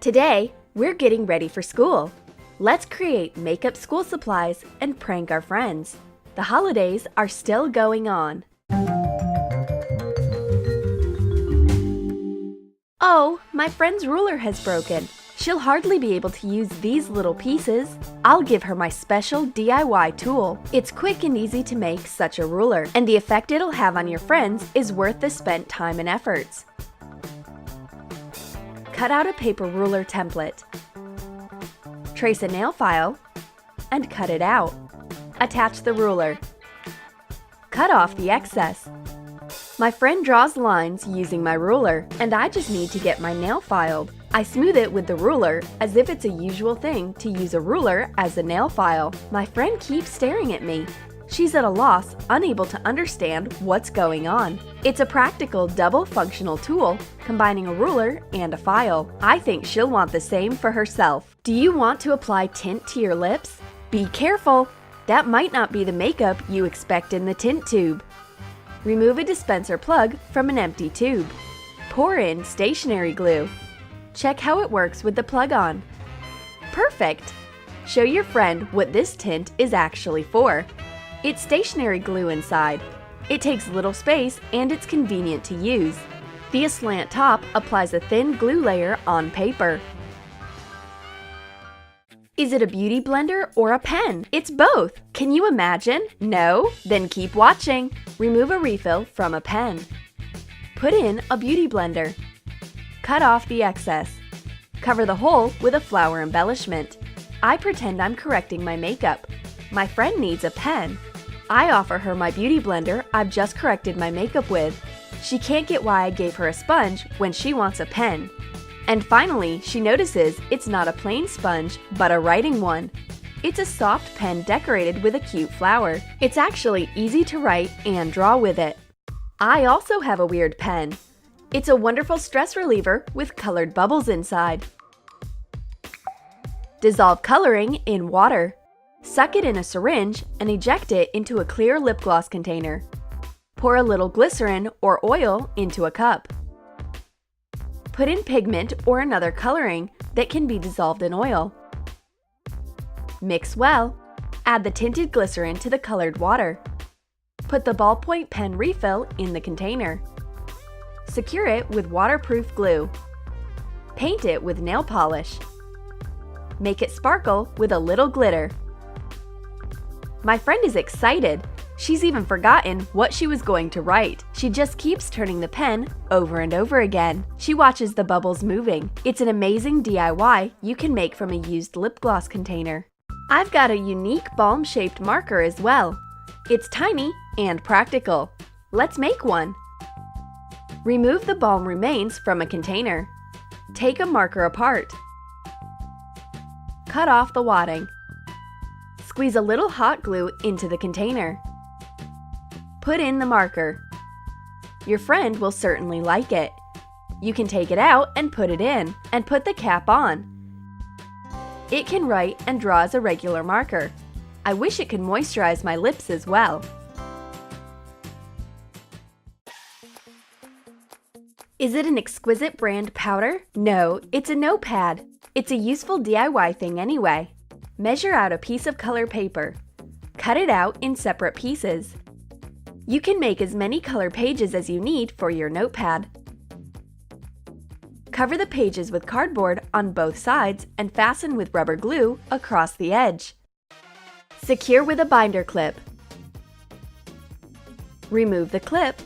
Today, we're getting ready for school. Let's create makeup school supplies and prank our friends. The holidays are still going on. Oh, my friend's ruler has broken. She'll hardly be able to use these little pieces. I'll give her my special DIY tool. It's quick and easy to make such a ruler, and the effect it'll have on your friends is worth the spent time and efforts. Cut out a paper ruler template. Trace a nail file and cut it out. Attach the ruler. Cut off the excess. My friend draws lines using my ruler, and I just need to get my nail filed. I smooth it with the ruler as if it's a usual thing to use a ruler as a nail file. My friend keeps staring at me. She's at a loss, unable to understand what's going on. It's a practical double functional tool, combining a ruler and a file. I think she'll want the same for herself. Do you want to apply tint to your lips? Be careful! That might not be the makeup you expect in the tint tube. Remove a dispenser plug from an empty tube. Pour in stationery glue. Check how it works with the plug on. Perfect! Show your friend what this tint is actually for. It's stationery glue inside. It takes little space and it's convenient to use. The aslant top applies a thin glue layer on paper. Is it a beauty blender or a pen? It's both! Can you imagine? No? Then keep watching! Remove a refill from a pen. Put in a beauty blender. Cut off the excess. Cover the hole with a flower embellishment. I pretend I'm correcting my makeup. My friend needs a pen. I offer her my beauty blender I've just corrected my makeup with. She can't get why I gave her a sponge when she wants a pen. And finally, she notices it's not a plain sponge, but a writing one. It's a soft pen decorated with a cute flower. It's actually easy to write and draw with it. I also have a weird pen. It's a wonderful stress reliever with colored bubbles inside. Dissolve coloring in water. Suck it in a syringe and eject it into a clear lip gloss container. Pour a little glycerin or oil into a cup. Put in pigment or another coloring that can be dissolved in oil. Mix well. Add the tinted glycerin to the colored water. Put the ballpoint pen refill in the container. Secure it with waterproof glue. Paint it with nail polish. Make it sparkle with a little glitter. My friend is excited. She's even forgotten what she was going to write. She just keeps turning the pen over and over again. She watches the bubbles moving. It's an amazing DIY you can make from a used lip gloss container. I've got a unique balm-shaped marker as well. It's tiny and practical. Let's make one. Remove the balm remains from a container. Take a marker apart. Cut off the wadding. Squeeze a little hot glue into the container. Put in the marker. Your friend will certainly like it. You can take it out and put it in, and put the cap on. It can write and draw as a regular marker. I wish it could moisturize my lips as well. Is it an exquisite brand powder? No, it's a notepad. It's a useful DIY thing anyway. Measure out a piece of color paper. Cut it out in separate pieces. You can make as many color pages as you need for your notepad. Cover the pages with cardboard on both sides and fasten with rubber glue across the edge. Secure with a binder clip. Remove the clip.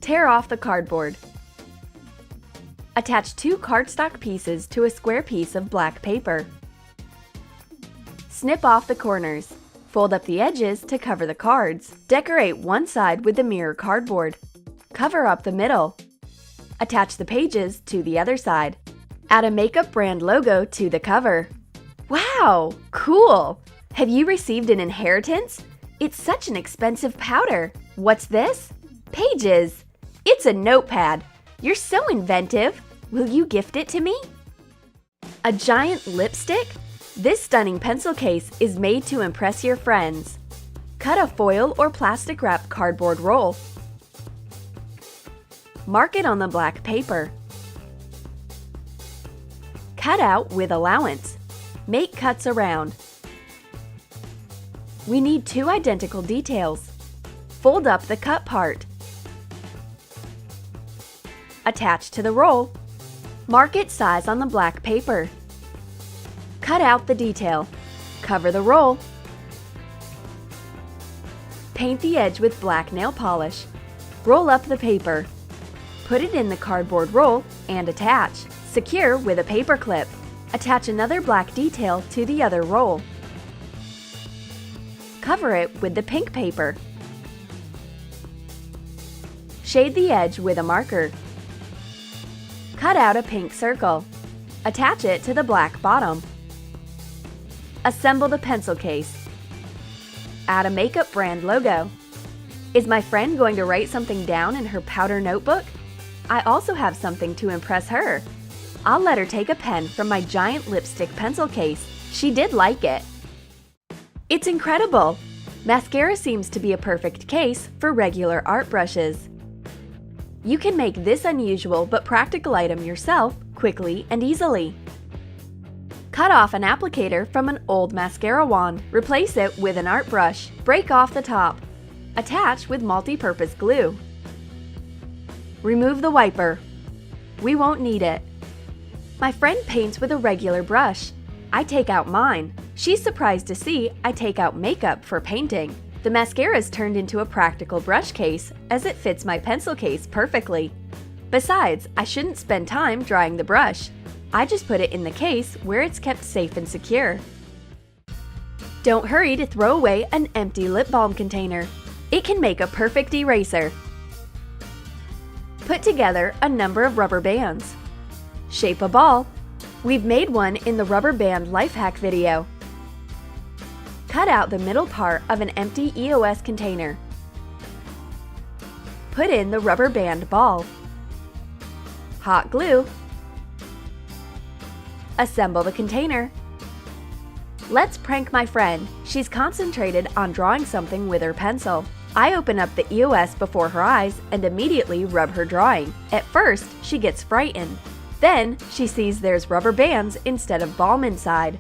Tear off the cardboard. Attach 2 cardstock pieces to a square piece of black paper. Snip off the corners. Fold up the edges to cover the cards. Decorate one side with the mirror cardboard. Cover up the middle. Attach the pages to the other side. Add a makeup brand logo to the cover. Wow! Cool! Have you received an inheritance? It's such an expensive powder. What's this? Pages! It's a notepad. You're so inventive! Will you gift it to me? A giant lipstick? This stunning pencil case is made to impress your friends. Cut a foil or plastic wrap cardboard roll. Mark it on the black paper. Cut out with allowance. Make cuts around. We need 2 identical details. Fold up the cut part. Attach to the roll. Mark its size on the black paper. Cut out the detail. Cover the roll. Paint the edge with black nail polish. Roll up the paper. Put it in the cardboard roll and attach. Secure with a paper clip. Attach another black detail to the other roll. Cover it with the pink paper. Shade the edge with a marker. Cut out a pink circle. Attach it to the black bottom. Assemble the pencil case. Add a makeup brand logo. Is my friend going to write something down in her powder notebook? I also have something to impress her. I'll let her take a pen from my giant lipstick pencil case. She did like it. It's incredible! Mascara seems to be a perfect case for regular art brushes. You can make this unusual but practical item yourself quickly and easily. Cut off an applicator from an old mascara wand. Replace it with an art brush. Break off the top. Attach with multi-purpose glue. Remove the wiper. We won't need it. My friend paints with a regular brush. I take out mine. She's surprised to see I take out makeup for painting. The mascara is turned into a practical brush case as it fits my pencil case perfectly. Besides, I shouldn't spend time drying the brush. I just put it in the case where it's kept safe and secure. Don't hurry to throw away an empty lip balm container. It can make a perfect eraser. Put together a number of rubber bands. Shape a ball. We've made one in the rubber band life hack video. Cut out the middle part of an empty EOS container. Put in the rubber band ball. Hot glue. Assemble the container. Let's prank my friend. She's concentrated on drawing something with her pencil. I open up the EOS before her eyes and immediately rub her drawing. At first, she gets frightened. Then, she sees there's rubber bands instead of balm inside.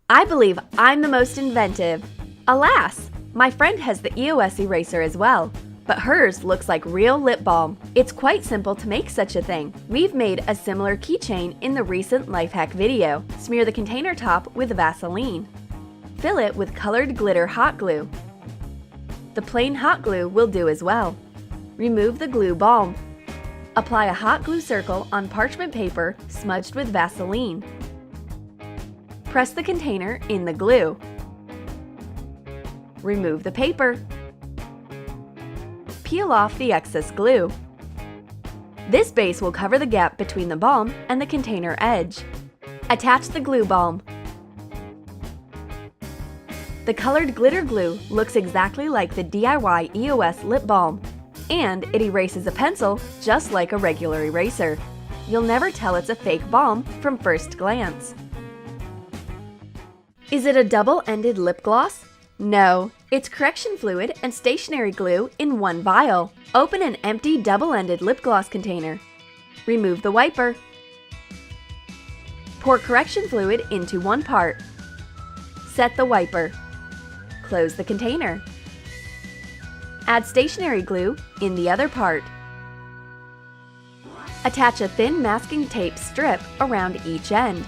I believe I'm the most inventive. Alas, my friend has the EOS eraser as well, but hers looks like real lip balm. It's quite simple to make such a thing. We've made a similar keychain in the recent life hack video. Smear the container top with Vaseline. Fill it with colored glitter hot glue. The plain hot glue will do as well. Remove the glue balm. Apply a hot glue circle on parchment paper smudged with Vaseline. Press the container in the glue. Remove the paper. Peel off the excess glue. This base will cover the gap between the balm and the container edge. Attach the glue balm. The colored glitter glue looks exactly like the DIY EOS lip balm, and it erases a pencil just like a regular eraser. You'll never tell it's a fake balm from first glance. Is it a double-ended lip gloss? No, it's correction fluid and stationery glue in one vial. Open an empty double-ended lip gloss container. Remove the wiper. Pour correction fluid into one part. Set the wiper. Close the container. Add stationery glue in the other part. Attach a thin masking tape strip around each end.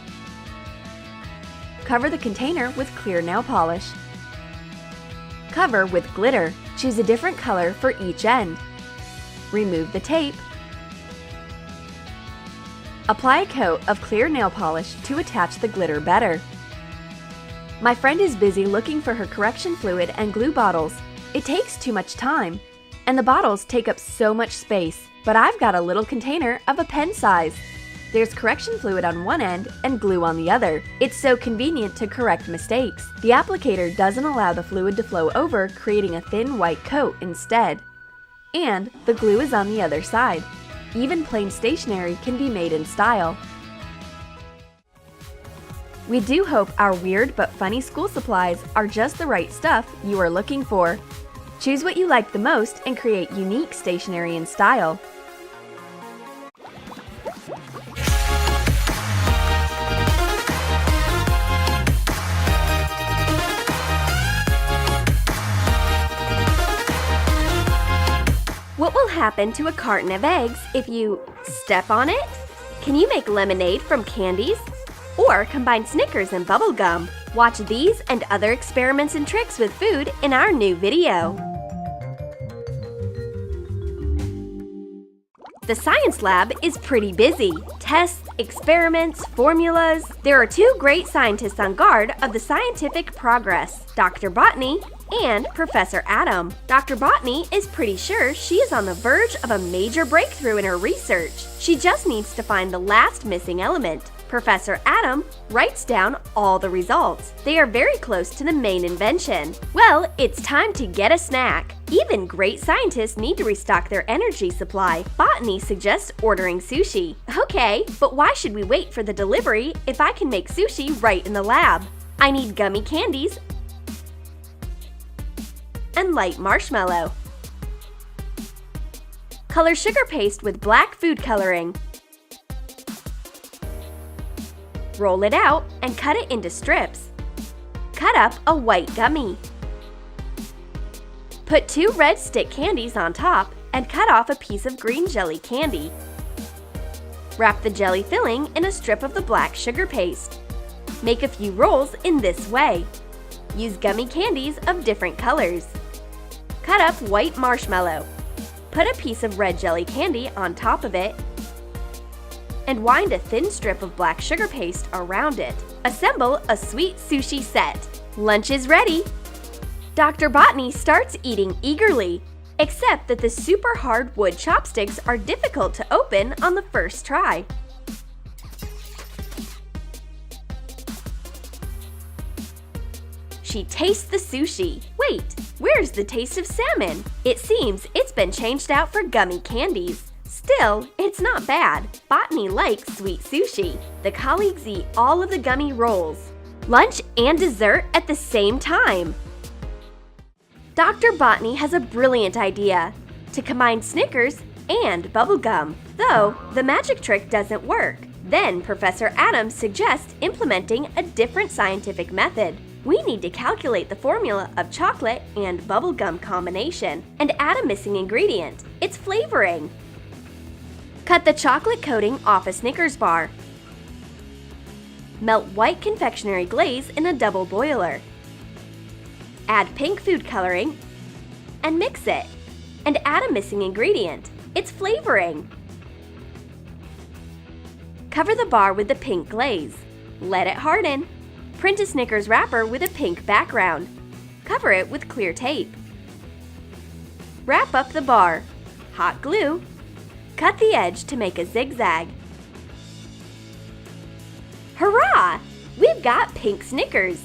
Cover the container with clear nail polish. Cover with glitter. Choose a different color for each end. Remove the tape. Apply a coat of clear nail polish to attach the glitter better. My friend is busy looking for her correction fluid and glue bottles. It takes too much time, and the bottles take up so much space, but I've got a little container of a pen size. There's correction fluid on one end and glue on the other. It's so convenient to correct mistakes. The applicator doesn't allow the fluid to flow over, creating a thin white coat instead. And the glue is on the other side. Even plain stationery can be made in style. We do hope our weird but funny school supplies are just the right stuff you are looking for. Choose what you like the most and create unique stationery in style. happen to a carton of eggs if you step on it? Can you make lemonade from candies? Or combine Snickers and bubble gum? Watch these and other experiments and tricks with food in our new video. The science lab is pretty busy. Tests, experiments, formulas. There are two great scientists on guard of the scientific progress, Dr. Botany and Professor Adam. Dr. Botany is pretty sure she is on the verge of a major breakthrough in her research. She just needs to find the last missing element. Professor Adam writes down all the results. They are very close to the main invention. Well, it's time to get a snack. Even great scientists need to restock their energy supply. Botany suggests ordering sushi. Okay, but why should we wait for the delivery if I can make sushi right in the lab? I need gummy candies and light marshmallow. Color sugar paste with black food coloring. Roll it out and cut it into strips. Cut up a white gummy. Put 2 red stick candies on top and cut off a piece of green jelly candy. Wrap the jelly filling in a strip of the black sugar paste. Make a few rolls in this way. Use gummy candies of different colors. Cut up white marshmallow. Put a piece of red jelly candy on top of it and wind a thin strip of black sugar paste around it. Assemble a sweet sushi set. Lunch is ready! Dr. Botany starts eating eagerly, except that the super hard wood chopsticks are difficult to open on the first try. She tastes the sushi. Wait, where's the taste of salmon? It seems it's been changed out for gummy candies. Still, it's not bad. Botany likes sweet sushi. The colleagues eat all of the gummy rolls. Lunch and dessert at the same time. Dr. Botany has a brilliant idea to combine Snickers and bubblegum, though the magic trick doesn't work. Then Professor Adam suggests implementing a different scientific method. We need to calculate the formula of chocolate and bubblegum combination and add a missing ingredient. It's flavoring. Cut the chocolate coating off a Snickers bar. Melt white confectionery glaze in a double boiler. Add pink food coloring and mix it. And add a missing ingredient. It's flavoring. Cover the bar with the pink glaze. Let it harden. Print a Snickers wrapper with a pink background. Cover it with clear tape. Wrap up the bar. Hot glue. Cut the edge to make a zigzag. Hurrah! We've got pink Snickers!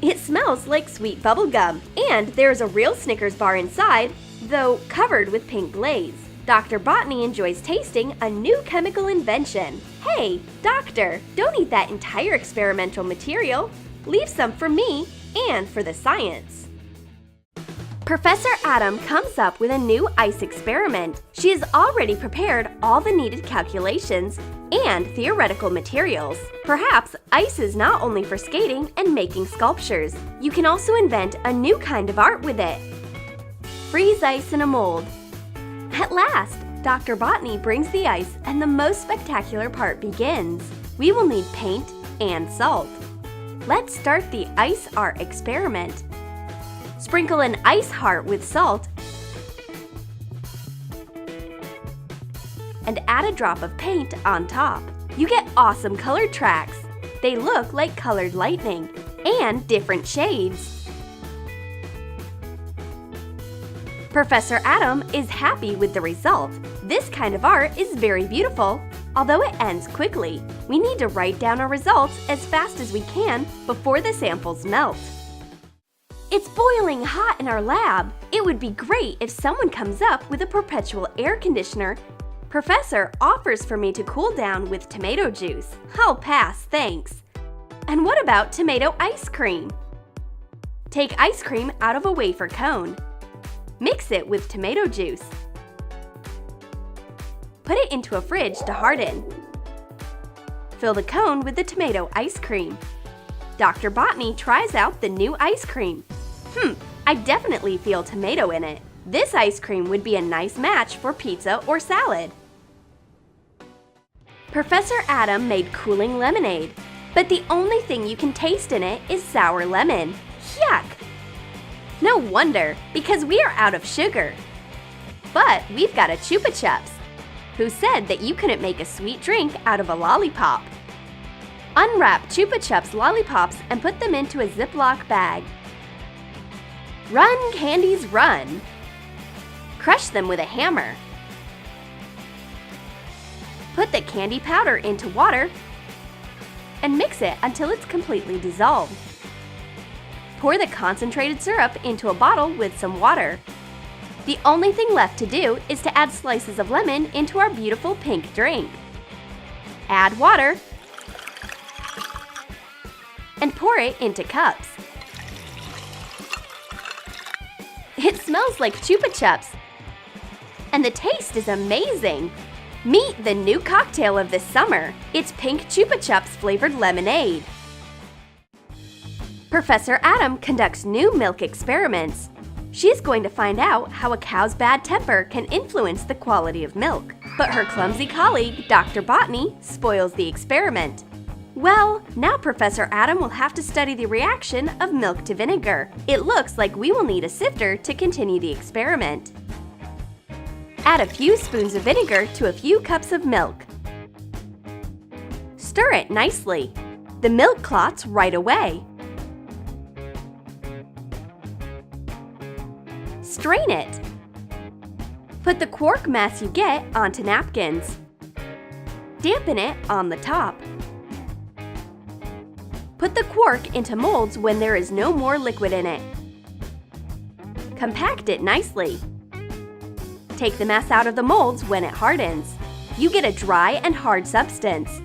It smells like sweet bubblegum, and there's a real Snickers bar inside, though covered with pink glaze. Dr. Botany enjoys tasting a new chemical invention. Hey, doctor, don't eat that entire experimental material. Leave some for me and for the science. Professor Adam comes up with a new ice experiment. She has already prepared all the needed calculations and theoretical materials. Perhaps ice is not only for skating and making sculptures. You can also invent a new kind of art with it. Freeze ice in a mold. At last, Dr. Botany brings the ice and the most spectacular part begins. We will need paint and salt. Let's start the ice art experiment. Sprinkle an ice heart with salt and add a drop of paint on top. You get awesome colored tracks. They look like colored lightning and different shades. Professor Adam is happy with the result. This kind of art is very beautiful, although it ends quickly. We need to write down our results as fast as we can before the samples melt. It's boiling hot in our lab. It would be great if someone comes up with a perpetual air conditioner. Professor offers for me to cool down with tomato juice. I'll pass, thanks. And what about tomato ice cream? Take ice cream out of a wafer cone. Mix it with tomato juice. Put it into a fridge to harden. Fill the cone with the tomato ice cream. Dr. Botany tries out the new ice cream. I definitely feel tomato in it. This ice cream would be a nice match for pizza or salad. Professor Adam made cooling lemonade, but the only thing you can taste in it is sour lemon. Yuck! No wonder, because we are out of sugar. But we've got a Chupa Chups. Who said that you couldn't make a sweet drink out of a lollipop? Unwrap Chupa Chups lollipops and put them into a Ziploc bag. Run, candies, run! Crush them with a hammer. Put the candy powder into water and mix it until it's completely dissolved. Pour the concentrated syrup into a bottle with some water. The only thing left to do is to add slices of lemon into our beautiful pink drink. Add water and pour it into cups. It smells like Chupa Chups, and the taste is amazing. Meet the new cocktail of this summer. It's pink Chupa Chups flavored lemonade. Professor Adam conducts new milk experiments. She's going to find out how a cow's bad temper can influence the quality of milk. But her clumsy colleague, Dr. Botany, spoils the experiment. Well, now Professor Adam will have to study the reaction of milk to vinegar. It looks like we will need a sifter to continue the experiment. Add a few spoons of vinegar to a few cups of milk. Stir it nicely. The milk clots right away. Strain it. Put the quark mass you get onto napkins. Dampen it on the top. Put the quark into molds when there is no more liquid in it. Compact it nicely. Take the mass out of the molds when it hardens. You get a dry and hard substance.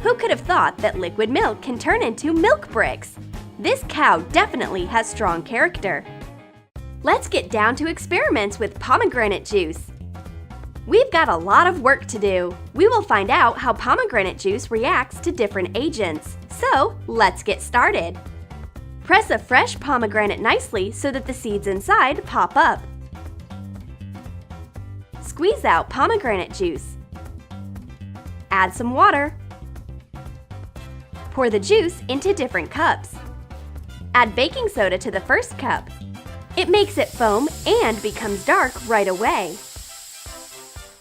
Who could have thought that liquid milk can turn into milk bricks? This cow definitely has strong character. Let's get down to experiments with pomegranate juice. We've got a lot of work to do. We will find out how pomegranate juice reacts to different agents. So, let's get started. Press a fresh pomegranate nicely so that the seeds inside pop up. Squeeze out pomegranate juice. Add some water. Pour the juice into different cups. Add baking soda to the first cup. It makes it foam and becomes dark right away.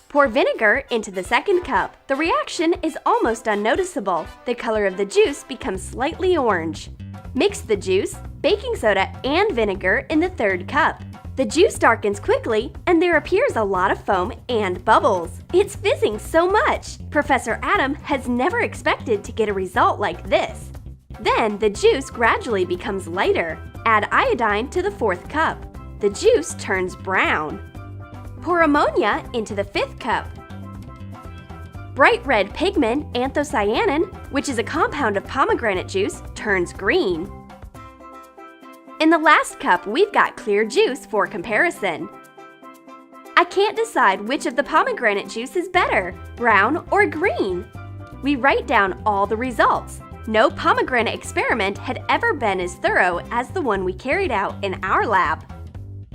Pour vinegar into the second cup. The reaction is almost unnoticeable. The color of the juice becomes slightly orange. Mix the juice, baking soda, and vinegar in the third cup. The juice darkens quickly, and there appears a lot of foam and bubbles. It's fizzing so much! Professor Adam has never expected to get a result like this. Then the juice gradually becomes lighter. Add iodine to the fourth cup. The juice turns brown. Pour ammonia into the fifth cup. Bright red pigment, anthocyanin, which is a compound of pomegranate juice, turns green. In the last cup, we've got clear juice for comparison. I can't decide which of the pomegranate juice is better, brown or green. We write down all the results. No pomegranate experiment had ever been as thorough as the one we carried out in our lab.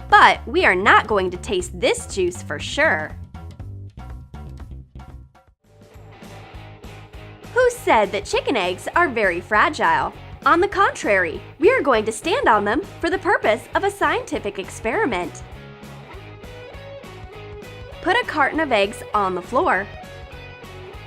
But we are not going to taste this juice for sure. Who said that chicken eggs are very fragile? On the contrary, we are going to stand on them for the purpose of a scientific experiment. Put a carton of eggs on the floor.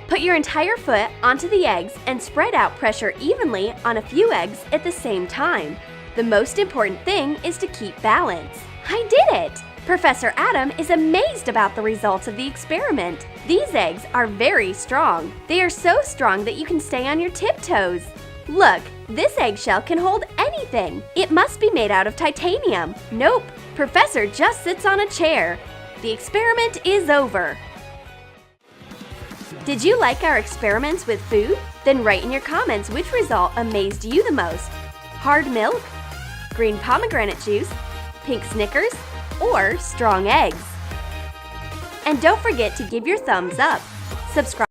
Put your entire foot onto the eggs and spread out pressure evenly on a few eggs at the same time. The most important thing is to keep balance. I did it! Professor Adam is amazed about the results of the experiment. These eggs are very strong. They are so strong that you can stay on your tiptoes. Look, this eggshell can hold anything. It must be made out of titanium. Nope, Professor just sits on a chair. The experiment is over. Did you like our experiments with food? Then write in your comments which result amazed you the most. Hard milk, green pomegranate juice, pink Snickers, or strong eggs. And don't forget to give your thumbs up. Subscribe